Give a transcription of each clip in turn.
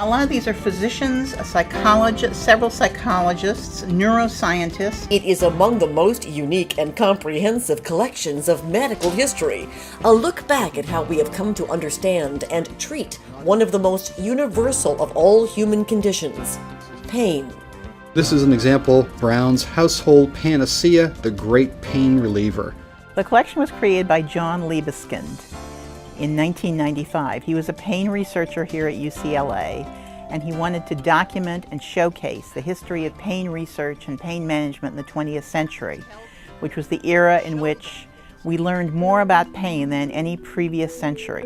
A lot of these are physicians, several psychologists, neuroscientists. It is among the most unique and comprehensive collections of medical history. A look back at how we have come to understand and treat one of the most universal of all human conditions, pain. This is an example of Brown's household panacea, the great pain reliever. The collection was created by John Liebeskind in 1995. He was a pain researcher here at UCLA, and he wanted to document and showcase the history of pain research and pain management in the 20th century, which was the era in which we learned more about pain than any previous century.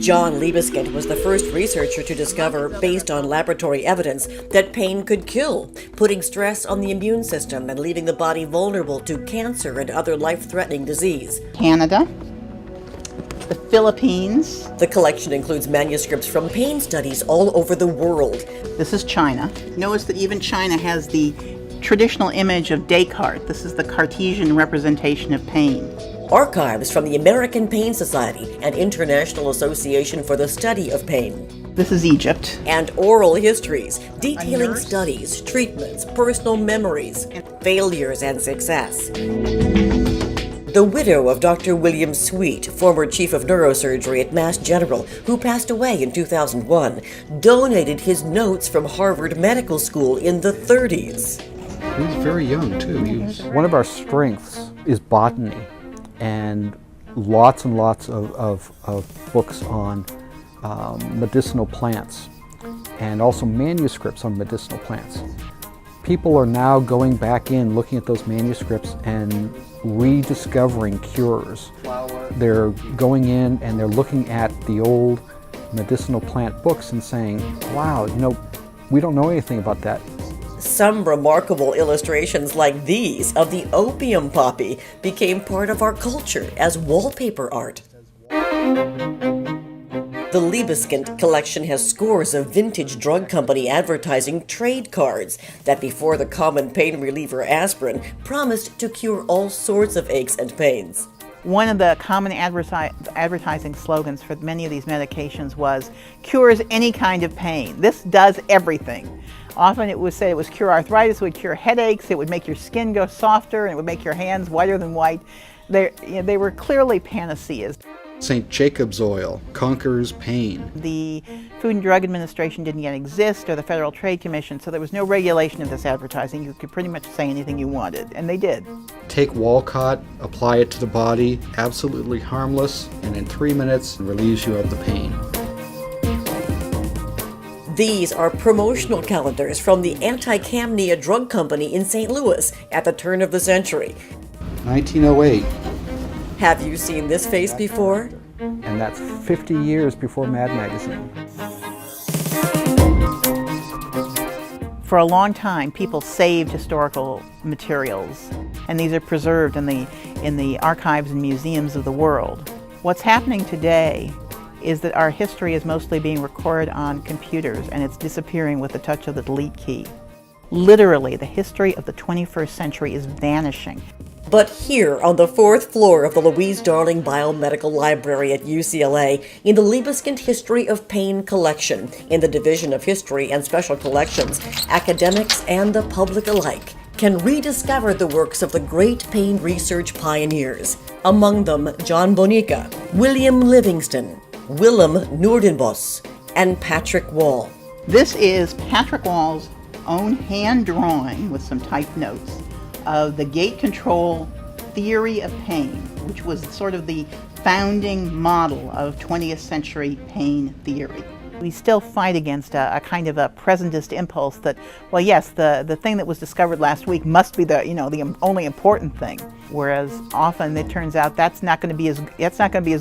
John Liebeskind was the first researcher to discover, based on laboratory evidence, that pain could kill, putting stress on the immune system and leaving the body vulnerable to cancer and other life-threatening disease. Canada, the Philippines. The collection includes manuscripts from pain studies all over the world. This is China. Notice that even China has the traditional image of Descartes. This is the Cartesian representation of pain. Archives from the American Pain Society and International Association for the Study of Pain. This is Egypt. And oral histories, detailing studies, treatments, personal memories, failures, and success. The widow of Dr. William Sweet, former chief of neurosurgery at Mass General, who passed away in 2001, donated his notes from Harvard Medical School in the 30s. He was very young, too. One of our strengths is botany, and lots of books on medicinal plants, and also manuscripts on medicinal plants. People are now going back in, looking at those manuscripts and rediscovering cures. They're going in and they're looking at the old medicinal plant books and saying, wow, we don't know anything about that. Some remarkable illustrations like these of the opium poppy became part of our culture as wallpaper art. The Liebeskind collection has scores of vintage drug company advertising trade cards that, before the common pain reliever aspirin, promised to cure all sorts of aches and pains. One of the common advertising slogans for many of these medications was, cures any kind of pain. This does everything. Often it would say it would cure arthritis, it would cure headaches, it would make your skin go softer, and it would make your hands whiter than white. They were clearly panaceas. St. Jacob's oil conquers pain. The Food and Drug Administration didn't yet exist, or the Federal Trade Commission, so there was no regulation of this advertising. You could pretty much say anything you wanted, and they did. Take Walcott, apply it to the body, absolutely harmless, and in 3 minutes relieves you of the pain. These are promotional calendars from the Anti-Camnia Drug Company in St. Louis at the turn of the century. 1908. Have you seen this face before? And that's 50 years before Mad Magazine. For a long time, people saved historical materials, and these are preserved in the archives and museums of the world. What's happening today is that our history is mostly being recorded on computers, and it's disappearing with the touch of the delete key. Literally, the history of the 21st century is vanishing. But here, on the 4th floor of the Louise Darling Biomedical Library at UCLA, in the Liebeskind History of Pain collection, in the Division of History and Special Collections, academics and the public alike can rediscover the works of the great pain research pioneers. Among them, John Bonica, William Livingston, Willem Noordenbos, and Patrick Wall. This is Patrick Wall's own hand drawing with some typed notes of the gate control theory of pain, which was sort of the founding model of 20th century pain theory. We still fight against a kind of a presentist impulse that, well, yes, the thing that was discovered last week must be the only important thing. Whereas often it turns out that's not going to be as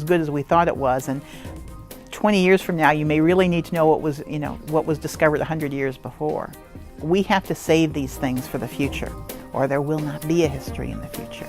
good as we thought it was. And 20 years from now, you may really need to know what was discovered 100 years before. We have to save these things for the future, or there will not be a history in the future.